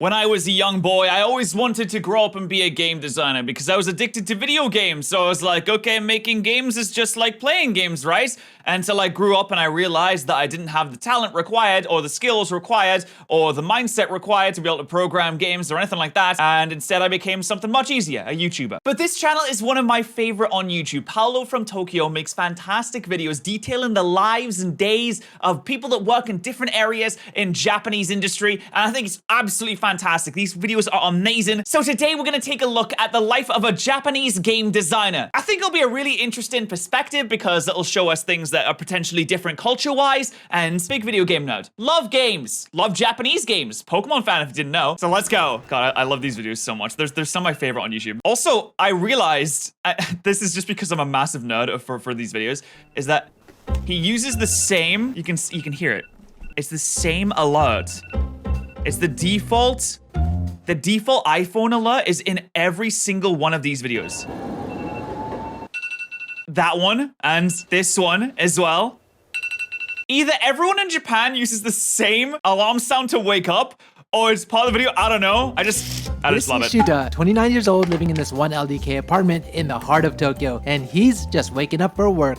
When I was a young boy, I always wanted to grow up and be a game designer because I was addicted to video games. So I was like, okay, making games is just like playing games, right? Until I grew up and I realized that I didn't have the talent required or the skills required or the mindset required to be able to program games or anything like that. And instead I became something much easier, a YouTuber. But this channel is one of my favorite on YouTube. Paolo from Tokyo makes fantastic videos detailing the lives and days of people that work in different areas in Japanese industry. And I think it's absolutely fantastic. These videos are amazing. So today we're gonna take a look at the life of a Japanese game designer. I think it'll be a really interesting perspective because it'll show us things that are potentially different culture-wise, and big video game nerd. Love games. Love Japanese games. Pokemon fan if you didn't know. So let's go. God, I love these videos so much. There's some of my favorite on YouTube. Also, I realized, this is just because I'm a massive nerd for these videos, is that he uses the same, you can hear it. It's the same alert. It's the default iPhone alert is in every single one of these videos. That one and this one as well. Either everyone in Japan uses the same alarm sound to wake up, or it's part of the video. I don't know. I just love it. Shuta, 29 years old, living in this 1 LDK apartment in the heart of Tokyo, and he's just waking up for work.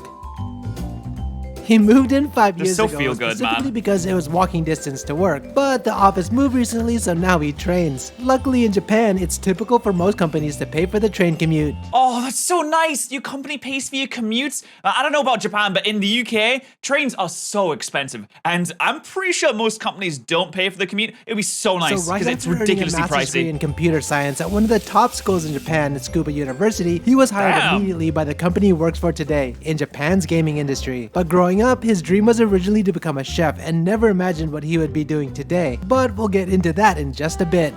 He moved in 5 years ago, specifically because it was walking distance to work. But the office moved recently, so now he trains. Luckily in Japan, it's typical for most companies to pay for the train commute. Oh, that's so nice. Your company pays for your commutes. I don't know about Japan, but in the UK, trains are so expensive. And I'm pretty sure most companies don't pay for the commute. It'd be so nice because it's ridiculously pricey. In computer science at one of the top schools in Japan, Tsukuba University, he was hired immediately by the company he works for today in Japan's gaming industry. But growing up, his dream was originally to become a chef and never imagined what he would be doing today. But we'll get into that in just a bit.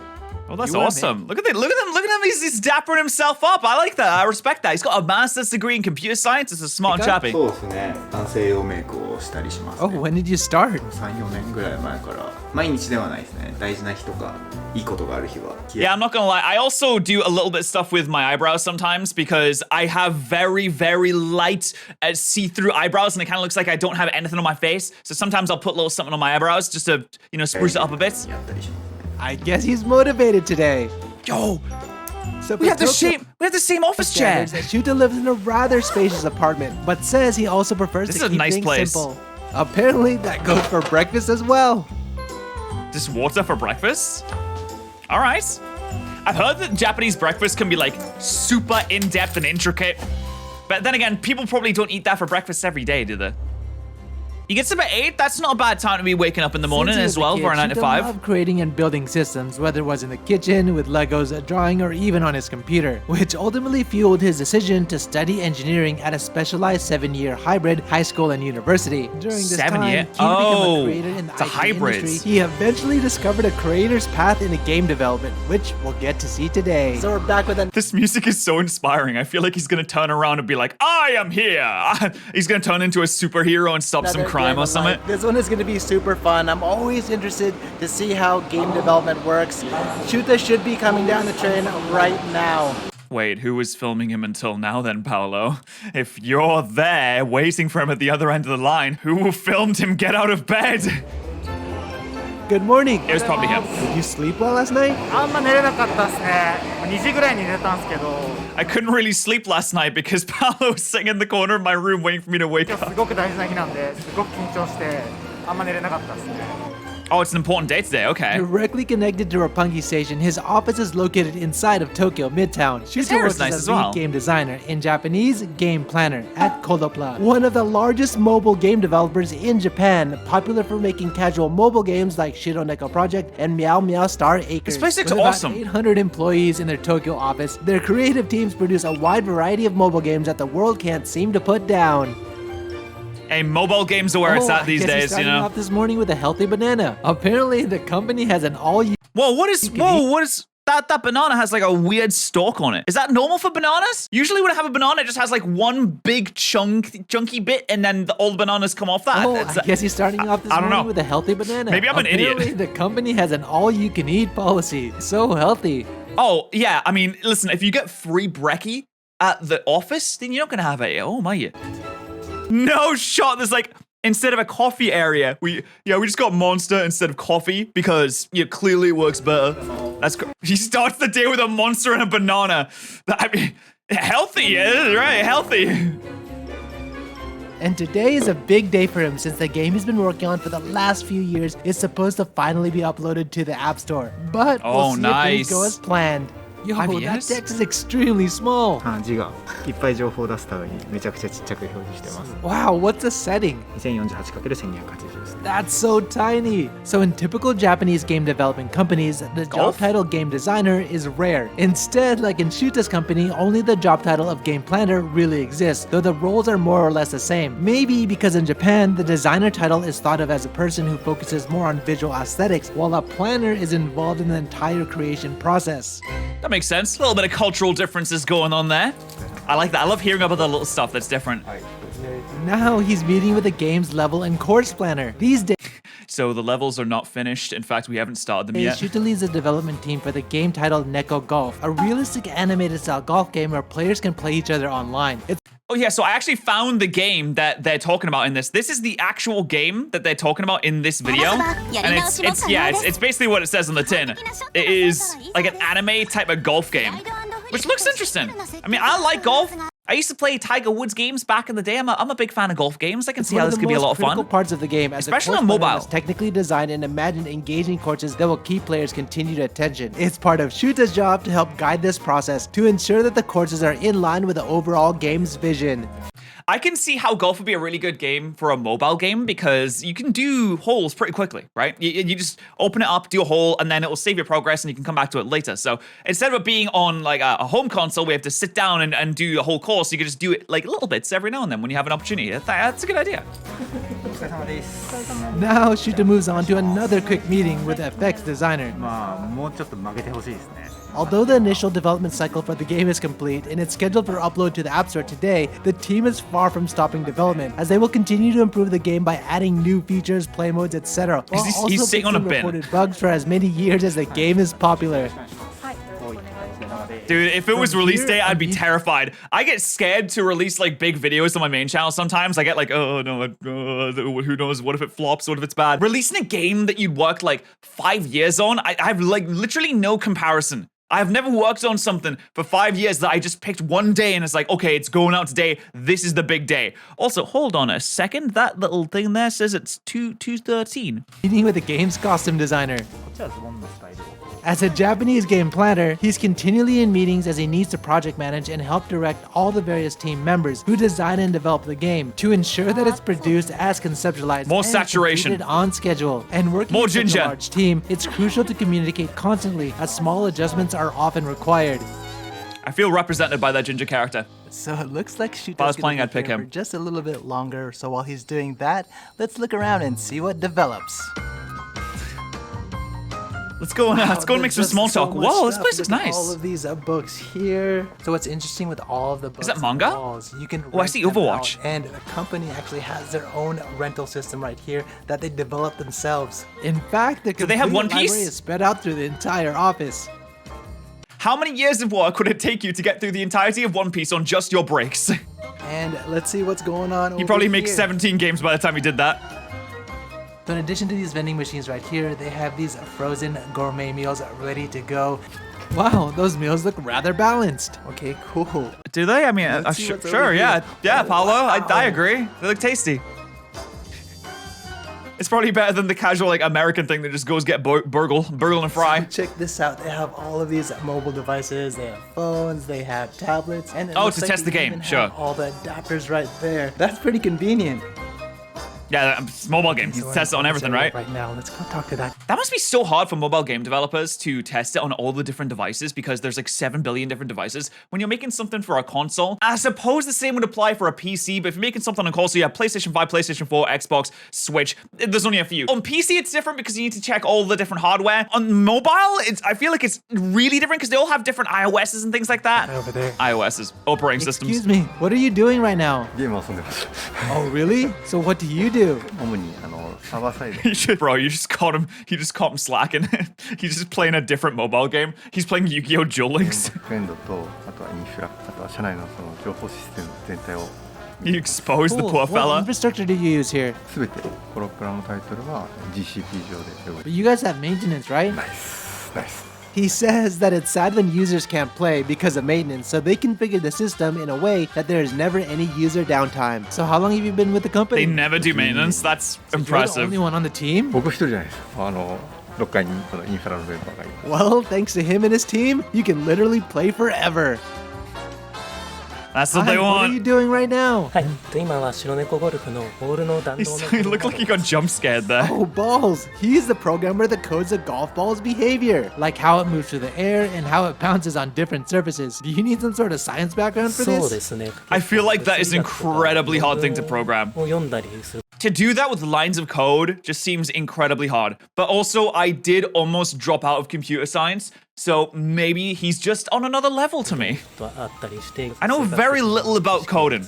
Oh, that's awesome. Look at him. He's dappering himself up. I like that. I respect that. He's got a master's degree in computer science. It's a smart chappy. Oh, when did you start? Yeah, I'm not gonna lie. I also do a little bit of stuff with my eyebrows sometimes because I have very, very light see-through eyebrows and it kind of looks like I don't have anything on my face. So sometimes I'll put a little something on my eyebrows just to, you know, spruce it up a bit. I guess he's motivated today. Yo, we have the same office chair. Shuta lives in a rather spacious apartment, but says he also prefers to keep things simple. Apparently, that goes for breakfast as well. Just water for breakfast? All right. I've heard that Japanese breakfast can be like super in-depth and intricate, but then again, people probably don't eat that for breakfast every day, do they? He gets up at 8. That's not a bad time to be waking up in the morning as well for a 9 to 5. He loved creating and building systems, whether it was in the kitchen, with Legos, drawing, or even on his computer, which ultimately fueled his decision to study engineering at a specialized 7-year hybrid high school and university. During this time, keen to become a creator in the IT industry, he eventually discovered a creator's path into game development, which we'll get to see today. So we're back with This music is so inspiring. I feel like he's gonna turn around and be like, I am here. He's gonna turn into a superhero and stop some crime or something. This one is going to be super fun. I'm always interested to see how game development works. Shuta should be coming down the train right now. Wait, who was filming him until now then, Paolo? If you're there waiting for him at the other end of the line, who filmed him get out of bed? Good morning. It was probably him. Did you sleep well last night? I couldn't really sleep last night because Paolo was sitting in the corner of my room waiting for me to wake up. Oh, it's an important day today, okay. Directly connected to Roppongi Station, his office is located inside of Tokyo Midtown. Shuta works as a lead game designer, in Japanese, game planner, at Kodopla, one of the largest mobile game developers in Japan, popular for making casual mobile games like Shiro Neko Project and Meow Meow Star Acres. This place looks With awesome. About 800 employees in their Tokyo office, their creative teams produce a wide variety of mobile games that the world can't seem to put down. Hey, mobile games are where it's at these days, you know. Off this morning with a healthy banana. Apparently, the company has an all-you. What is that? That banana has like a weird stalk on it. Is that normal for bananas? Usually when I have a banana, it just has like one big chunky bit, and then all the bananas come off that. Oh, I guess he's starting off this morning with a healthy banana. Maybe I'm an idiot. Apparently, the company has an all-you-can-eat policy. So healthy. Oh yeah, I mean, listen, if you get free brekkie at the office, then you're not gonna have it. Oh my. No shot. There's like Instead of a coffee area, we just got monster instead of coffee because clearly it works better. He starts the day with a monster and a banana. I mean, healthy, yeah, right? Healthy. And today is a big day for him since the game he's been working on for the last few years is supposed to finally be uploaded to the App Store. But we'll see if things go as planned. Yo, that text is extremely small. 漢字がいっぱい情報を出すためにめちゃくちゃちっちゃく表示してます。 Wow, what's the setting? 2048×1280 です。 That's so tiny. So in typical Japanese game development companies, the job title game designer is rare. Instead, like in Shuta's company, only the job title of game planner really exists, though the roles are more or less the same. Maybe because in Japan, the designer title is thought of as a person who focuses more on visual aesthetics, while a planner is involved in the entire creation process. That makes sense. A little bit of cultural differences going on there. I like that. I love hearing about the little stuff that's different. Now he's meeting with the game's level and course planner. These days, So the levels are not finished. In fact, we haven't started them yet. Shuta leads the development team for the game titled Neko Golf, a realistic animated style golf game where players can play each other online. Oh yeah, so I actually found the game that they're talking about in this. This is the actual game that they're talking about in this video. And it's basically what it says on the tin. It is like an anime type of golf game, which looks interesting. I mean, I like golf. I used to play Tiger Woods games back in the day. I'm a big fan of golf games. I can see how this could be a lot of fun. Parts of the game, especially on mobile. Is technically designed and imagined engaging courses that will keep players' continued attention. It's part of Shuta's job to help guide this process to ensure that the courses are in line with the overall game's vision. I can see how golf would be a really good game for a mobile game because you can do holes pretty quickly, right? You just open it up, do a hole, and then it will save your progress and you can come back to it later. So instead of it being on like a home console, we have to sit down and do the whole course. You can just do it like little bits every now and then when you have an opportunity. That's a good idea. Now Shuta moves on to another quick meeting with the FX designer. まあもうちょっと曲げてほしいですね。 Although the initial development cycle for the game is complete and it's scheduled for upload to the App Store today, the team is far from stopping development, as they will continue to improve the game by adding new features, play modes, etc. While also He's sitting on a fixing bin. reported bugs for as many years as the game is popular. Dude, if it was release day, I'd be terrified. I get scared to release like big videos on my main channel sometimes. I get like, oh no, who knows? What if it flops? What if it's bad? Releasing a game that you'd worked like 5 years on, I have like literally no comparison. I've never worked on something for 5 years that I just picked one day and it's like, okay, it's going out today. This is the big day. Also, hold on a second. That little thing there says it's 2/13. Meeting with the game's costume designer. As a Japanese game planner, he's continually in meetings as he needs to project manage and help direct all the various team members who design and develop the game to ensure that it's produced as conceptualized More and saturation. completed on schedule. And working More with such ginger. a large team, it's crucial to communicate constantly as small adjustments are often required. I feel represented by that ginger character. So it looks like Shuta's If I was gonna playing, be I'd pick here him. for just a little bit longer. So while he's doing that, let's look around and see what develops. Let's go and make some small talk. Whoa, this place looks nice. All of these books here. So what's interesting with all of the books that on manga? the walls, you can Oh, I see rent them Overwatch. out, and the company actually has their own rental system right here that they developed themselves. In fact, the they have complete One Piece? library is spread out through the entire office. How many years of work would it take you to get through the entirety of One Piece on just your breaks? And let's see what's going on. You probably make here. 17 games by the time you did that. So in addition to these vending machines right here, they have these frozen gourmet meals ready to go. Wow, those meals look rather balanced. Okay, cool. Do they? I mean, Let's see what's sure, over yeah. here. Yeah, Oh, Paolo, wow. I agree. They look tasty. It's probably better than the casual like American thing that just goes get burgle and fry. Check this out. They have all of these mobile devices. They have phones. They have tablets. And it Oh, looks to like test they the game, even sure. have all the adapters right there. That's pretty convenient. Yeah, it's a mobile game. You So test it on everything, right? Right now, let's go talk to that. That must be so hard for mobile game developers to test it on all the different devices because there's like 7 billion different devices. When you're making something for a console, I suppose the same would apply for a PC, but if you're making something on console, you have PlayStation 5, PlayStation 4, Xbox, Switch. There's only a few. On PC, it's different because you need to check all the different hardware. On mobile, I feel like it's really different because they all have different iOSs and things like that. Over there. iOSs, operating systems. Excuse me, what are you doing right now? ゲームを遊んでます。 Oh, really? So what do you do? 主にサーバーサイド。 You should, bro, you just caught him slacking. He's just playing a different mobile game. He's playing Yu-Gi-Oh! Duel Links. バックエンドとあとはインフラ、あとは社内のその情報システム全体を You exposed the Cool. poor What fella. infrastructure do you use here? すべてコロプラのタイトルは GCP 上で用 But 意 you guys have maintenance, right? ナイスナイス He says that it's sad when users can't play because of maintenance, so they configure the system in a way that there is never any user downtime. So how long have you been with the company? They never do maintenance. That's You're the impressive. only one on the team? 僕一人じゃないです6階にこのインフラのメンバーがいる Well, thanks to him and his team, you can literally play forever. That's what they Hi, what are you want. doing right now? はい、今は白猫ゴルフのボールの弾道の He looked like he got jump scared there. Oh, balls! He's the programmer that codes the golf ball's behavior, like how it moves through the air and how it bounces on different surfaces. Do you need some sort of science background for そう this? ですね I feel like that is an incredibly hard thing to program. を読んだりする To do that with lines of code just seems incredibly hard. But also, I did almost drop out of computer science, so maybe he's just on another level to me. とはあったりして I know very little about coding.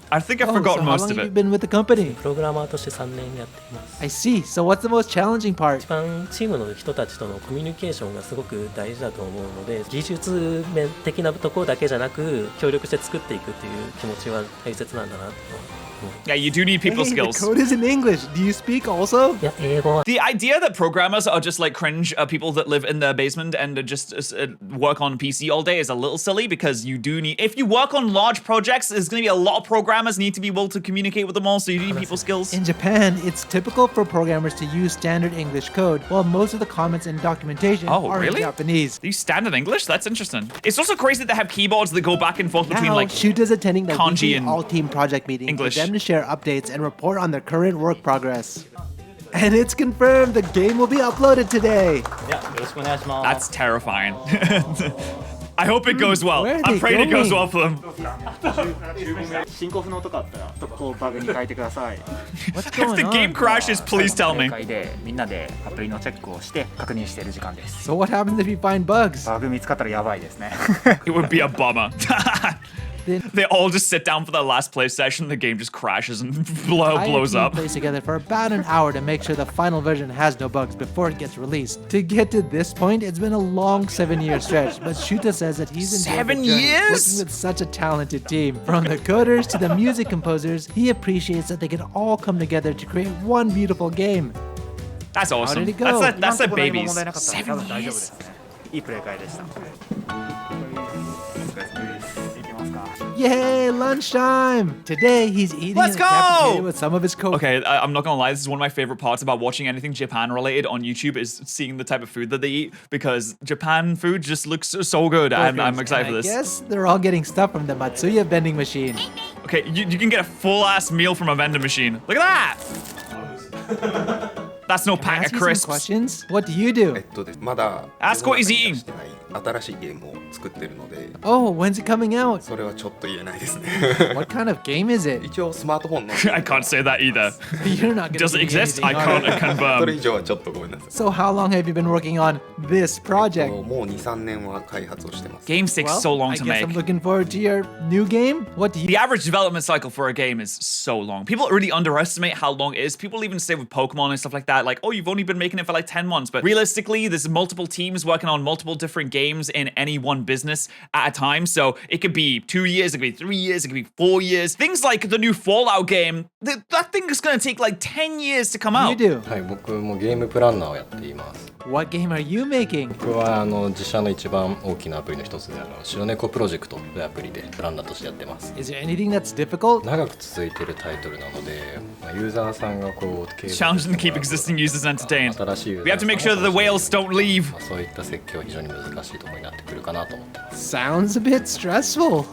I think I've Oh, so forgotten how most long of have you it. been with the company? プログラマーとして3年やっています I see. So what's the most challenging part? 一番チームの人たちとのコミュニケーションがすごく大事だと思うので技術面的なところだけじゃなく協力して作っていくっていう気持ちは大切なんだなと Yeah, you do need people Hey, the skills. code is in English. Do you speak also? いや英語は The idea that programmers are just like cringe people that live in their basement and just work on PC all day is a little silly because you do need, if you work on large projects, there's going to be a lot of programmers need to be able to communicate with them all, so you need people skills. In Japan, it's typical for programmers to use standard English code, while most of the comments and documentation Oh, are really? in Japanese. Do you standard English? That's interesting. It's also crazy that they have keyboards that go back and forth between Now, like Shuta's attending the kanji weekly and all-team project meeting English. for them to share updates and report on their current work progress. And it's confirmed the game will be uploaded today. That's terrifying. I hope it goes well. where are I'm they praying it goes going? well for them. 進行不能とかあったらこうバグに変えてください What's If going the game on? crashes, please tell me. 会でみんなでアプリのチェックをして確認している時間です So what happens if you find bugs? バグ見つかったらやばいですね It would be a bummer. Then They all just sit down for their last play session, the game just crashes and entire blows team up. plays together for about an hour to make sure the final version has no bugs before it gets released. To get to this point, it's been a long 7-year stretch, but Shuta says that he's enjoyed 7 the journey years? working with such a talented team. From the coders to the music composers, he appreciates that they can all come together to create one beautiful game. That's awesome. did it go? That's their 今のところ何も babies. 問題なかったので多 7分大丈夫で years. すねいいプレイ会でしたいきますか Yay, lunchtime! Today, he's eating Let's in a cafeteria go! with some of his coworkers. Okay, I'm not gonna lie, this is one of my favorite parts about watching anything Japan related on YouTube is seeing the type of food that they eat because Japan food just looks so good. I'm excited for I this. guess they're all getting stuff from the Matsuya vending machine. Okay, you can get a full ass meal from a vending machine. Look at that! That's no Can I pack ask of you some crisps. questions? What do you do? まだ Ask what he's eating. してない新しいゲームを作ってるので Oh, when's it coming out? それはちょっと言えないですね What kind of game is it? 一応スマートフォンの I can't say that either. You're not gonna Does it give me exist? anything I on can't it. それ confirm. 以上はちょっとごめんなさい So how long have you been working on this project? もう 2,3 年は開発をしてます Games take so long I to guess make. I'm looking forward to your new game. What do you The average development cycle for a game is so long. People really underestimate how long it is. People even say with Pokemon and stuff like that, like, oh, you've only been making it for like 10 months. But realistically, there's multiple teams working on multiple different games in any one business at a time. So it could be 2 years, it could be 3 years, it could be 4 years. Things like the new Fallout game, that thing is going to take like 10 years to come you out. do? はい、僕もゲームプランナーをやっています。 What game are you making? 僕は自社の一番大きなアプリの一つで白猫プロジェクトというアプリでプランナーとしてやってます。 Is there anything that's difficult? 長く続いているタイトルなので、ユーザーさんがこう継続 Challenging to keep existing users entertained. 新しいユー We ザ have ー to make さ sure ん that を the whales don't leave. そういった設計は非常に難しいところになってくるかなと思ってます。 Sounds a bit stressful.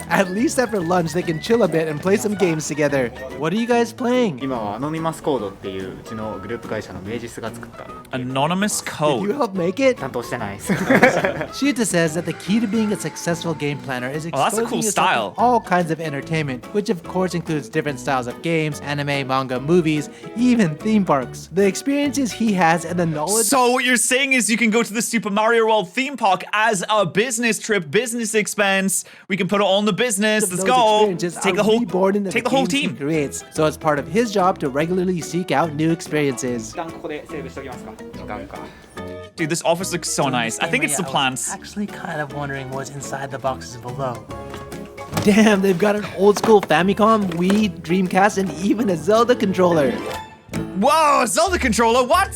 At least after lunch, they can chill a bit and play some games together. What are you guys playing? 今はアノニマスコードっていううちのグループ会社のメイジスが作った Anonymous Did you code. help make it? 担当してないです Shita says that the key to being a successful game planner is Oh, that's a exposing cool yourself style. to all kinds of entertainment, which of course includes different styles of games, anime, manga, movies, even theme parks. The experiences he has and the knowledge So what you're saying is you can go to the Super Mario World theme park as a business trip, business expense. We can put it all in the business. of Let's those go. experiences Take are the whole reborn into take the whole games he team. creates. So it's part of his job to regularly seek out new experiences. 一旦ここでセーブしておきますか時間か Dude, this office looks so nice. I think it's the plants. Actually, kind of wondering what's inside the boxes below. Damn, they've got an old school Famicom, Wii, Dreamcast, and even a Zelda controller. Whoa, Zelda controller, what?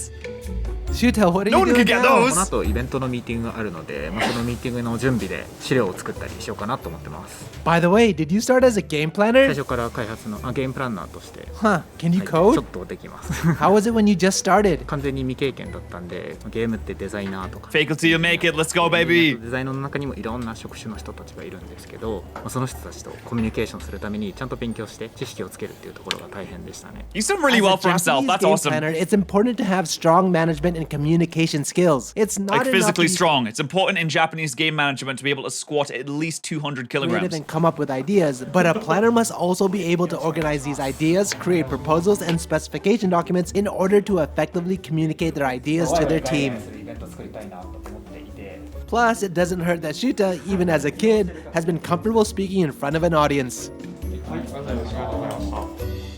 Shuta, what are No you one doing could get now? この those. 後イベントのミーティングがあるので、そのミーティングの準備で資料を作ったりしようかなと思ってます。 By the way, did you start as a game 最 planner? 初から開発のゲームプランナーとして、 Huh, can you はい、ちょ code? っとできます。 How was it when you just started? 完全に未経験だったんで、ゲームってデザイナーとか Fake it till you make it, let's go, baby. デザイナーの中にもいろんな職種の人たちがいるんですけど、その人たちとコミュニケーションするためにちゃんと勉強して知識をつけるっていうところが大変でしたね。 He's done really As well a for himself. Japanese That's game awesome. planner, it's important to have strong management and communication skills. It's not Like enough physically to be strong. It's important in Japanese game management to be able to squat at least 200 creative kilograms. and come up with ideas, but a planner must also be able to organize these ideas, create proposals and specification documents in order to effectively communicate their ideas to their team. イベント作りたいなと思っていて。 Plus, it doesn't hurt that Shuta, even as a kid, has been comfortable speaking in front of an audience.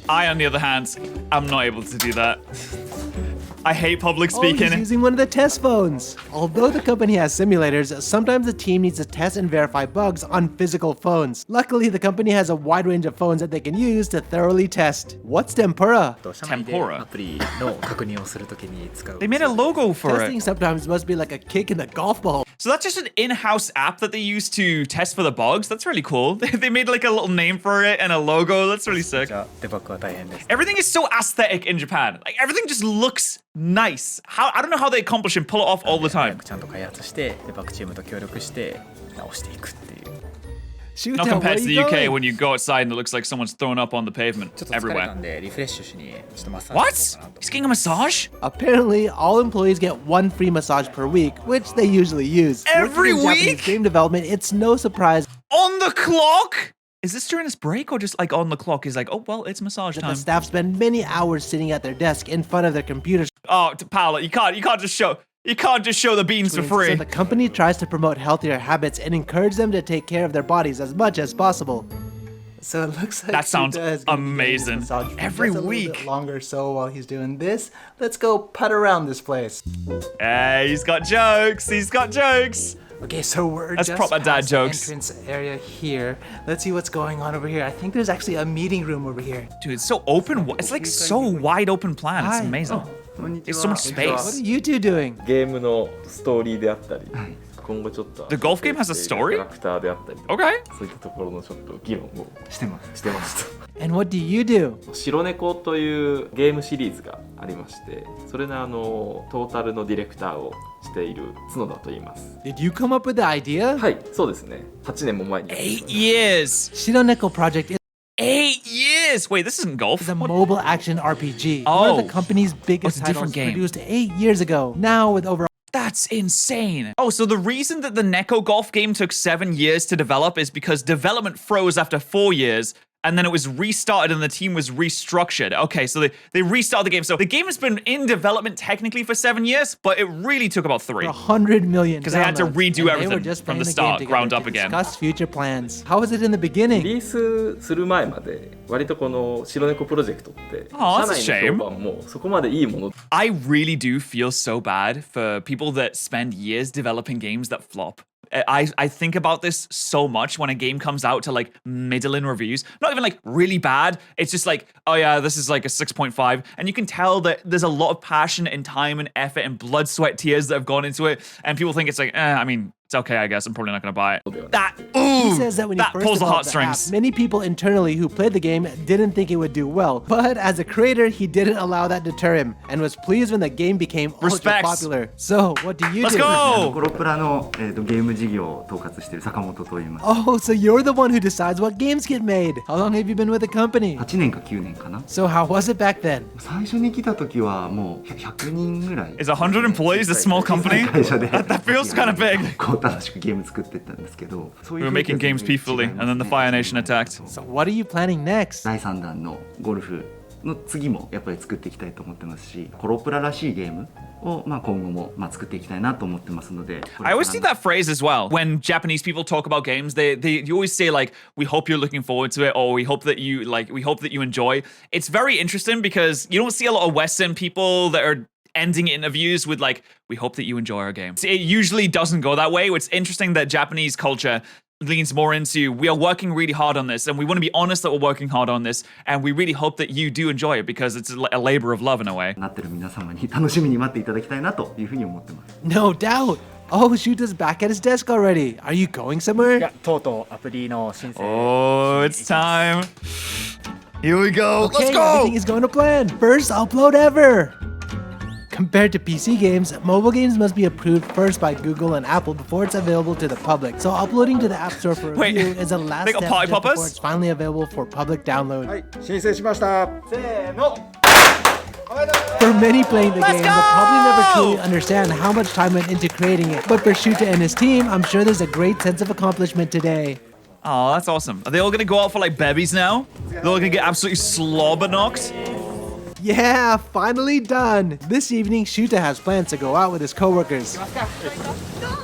I, on the other hand, am not able to do that. I hate public Oh, he's speaking. using one of the test phones. Although the company has simulators, sometimes the team needs to test and verify bugs on physical phones. Luckily, the company has a wide range of phones that they can use to thoroughly test. What's tempura? 社内で Tempura アプリの確認をするときに使う。 They made a logo for Testing it. sometimes must be like a kick in the golf ball. So that's just an in-house app that they use to test for the bugs. That's really cool. They made like a little name for it and a logo. That's really sick. じゃあデバッグは大変です。 Everything is so aesthetic in Japan. Like everything just looks nice. I don't know how they accomplish and pull it off all the 早 time. くちゃんと開発してデバッグチームと協力して直していくっていう。 Shuta, Not where compared are to the you UK going? when you go outside and it looks like someone's thrown up on the pavement ちょっと疲れた everywhere. んでリフレッシュしにちょっとマッサージ What? しようかなと。 He's getting a massage? Apparently, all employees get one free massage per week, which they usually use. Every Working in Japanese week? game development, it's no surprise On the clock? Is this during his break or just like on the clock? He's like, oh, well, it's massage that the time. staff spend many hours sitting at their desk in front of their computers. Oh, pal, you can't just show the beans for So free. the company tries to promote healthier habits and encourage them to take care of their bodies as much as possible. So it looks like That sounds Shuta is gonna be getting his amazing. massage for Every just a little week. bit longer. So while he's doing this, let's go putt around this place. Hey, he's got jokes. He's got jokes. Okay, so we're That's just proper dad past the jokes. entrance area here. Let's see what's going on over here. I think there's actually a meeting room over here. Dude, it's so open. It's like so wide open plan. It's Hi. amazing. There's so much What space. are you two doing? ゲームのストーリーであったり、今後ちょっと The golf game has a story? キャラクターであったり、 Okay. そういったところのちょっと議論をしてます。してました。 And what do you do? 白猫というゲームシリーズがありまして、それのトータルのディレクターをしている角田と言います。 Did you come up with the idea? はい、そうですね。8年も前にやってま 8 す。 years. Shironeko Project 8 years. Wait, this isn't golf. is a What- mobile action RPG. One Oh. of the company's biggest it's a different titles game. produced 8 years ago. Now with over That's insane. Oh, so the reason that the Neko Golf game took 7 years to develop is because development froze after 4 years. And then it was restarted and the team was restructured. Okay, so they restarted the game. So the game has been in development technically for 7 years, but it really took about 3. 100 million 'Cause they had to downloads, redo and they were everything just from playing the game start, together ground to up again. discuss future plans. How was it in the リ beginning? リースする前まで割とこの白猫プロジェクトって Oh, 社 that's a 内の評判もそこまでいいもの I really do feel so bad for people that spend years developing games that flop. I think about this so much when a game comes out to like middling reviews. Not even like really bad. It's just like, oh yeah, this is like a 6.5. And you can tell that there's a lot of passion and time and effort and blood, sweat, tears that have gone into it. And people think it's like, I mean, it's okay, I guess. I'm probably not going to buy it. That, He ooh, says that when he that first pulls the developed the app, heartstrings. many people internally who played the game didn't think it would do well. But as a creator, he didn't allow that to deter him and was pleased when the game became ultra Respects. popular. So, what do you Let's do? コ go. ロプラの、ゲーム事業を統括している坂本と言います。 Oh, so you're the one who decides what games get made. How long have you been with the company? 8年か9年かな。 So how was it back then? 最初に来た時はもう100人ぐらい。 Is 100 employees a small company? 会社で That feels kind of big. こう楽しくゲーム作ってったんですけど、そうい We う were making 雰囲 games 気は peacefully, 全然違います and then the ね Fire Nation attacked. So what are you planning next? 第3弾のゴルフの次もやっぱり作っていきたいと思ってますし、コロプラらしいゲームを今後も作っていきたいなと思ってますので。 I always see that phrase as well. When Japanese people talk about games, you always say like, "We hope you're looking forward to it," or "We hope that you enjoy." It's very interesting because you don't see a lot of Western people that are ending interviews with like, "We hope that you enjoy our game." It usually doesn't go that way. It's interesting that Japanese culture leans more into, we are working really hard on this, and we want to be honest that we're working hard on this, and we really hope that you do enjoy it because it's a labor of love in a way. なってる皆様に楽しみに待っていただきたいなというふうに思ってます。 No doubt. Oh, Shuta's back at his desk already. Are you going somewhere? いやとうとうアプリの申請 Oh, it's time. Here we go. Okay, Let's go. everything is going to plan. First upload ever. Compared to PC games, mobile games must be approved first by Google and Apple before it's available to the public. So uploading to the App Store for Wait, review is a last they got step party just before poppers? it's finally available for public download. はい申請しましたせーの For many playing the Let's game, they'll probably never go! truly understand how much time went into creating it. But for Shuta and his team, I'm sure there's a great sense of accomplishment today. Oh, that's awesome. Are they all gonna go out for like bevies now? They're all gonna get absolutely slobber knocked? Yeah, finally done. This evening, Shuta has plans to go out with his coworkers.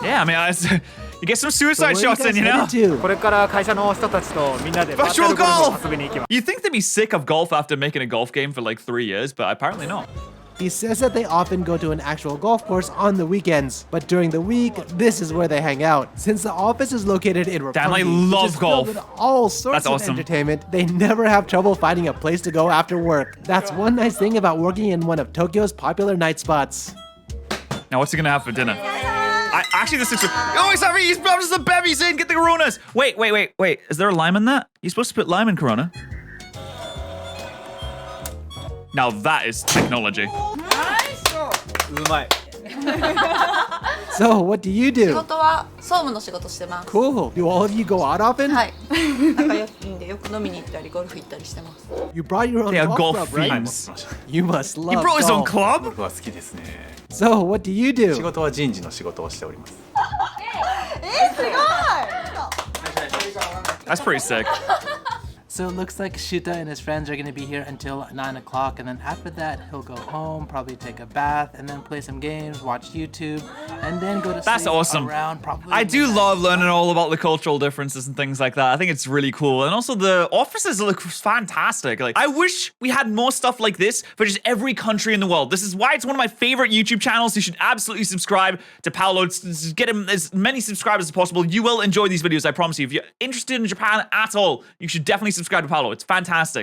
Yeah, I mean, you get some So suicide where are you shots in, guys you know? headed to? これから会社の人たちとみんなでバーチャ Virtual ルゴルフ golf! を遊びに行きます You'd think they'd be sick of golf after making a golf game for like 3 years, but apparently not. He says that they often go to an actual golf course on the weekends, but during the week, this is where they hang out. Since the office is located in Damn, I Roppongi, which love is filled golf. with all sorts That's of awesome. entertainment, they never have trouble finding a place to go after work. That's one nice thing about working in one of Tokyo's popular night spots. Now, what's he gonna have for dinner? Actually, this looks. Oh, he's having. He's brought the bevies in. Get the Coronas. Wait. Is there a lime in that? You're supposed to put lime in Corona. Now that is technology. うまい So, what do you 仕 do? 事は総務の仕事してます。 Cool. Do all of you go out often? はい。仲良いんでよく飲みに行ったりゴルフ行ったりしてます。 You brought your own They are golf golf club, right? fiends. You must love He brought his own golf. club. は好きですね。 So, what do you 仕 do? 事は人事の仕事をしております。 That's pretty sick. So it looks like Shuta and his friends are going to be here until 9 o'clock, and then after that, he'll go home, probably take a bath, and then play some games, watch YouTube, and then go to That's sleep awesome. around probably I do midnight. love learning all about the cultural differences and things like that. I think it's really cool. And also the offices look fantastic. Like, I wish we had more stuff like this for just every country in the world. This is why it's one of my favorite YouTube channels. You should absolutely subscribe to Paolo. Get him as many subscribers as possible. You will enjoy these videos, I promise you. If you're interested in Japan at all, you should definitely subscribe to Paolo. It's fantastic.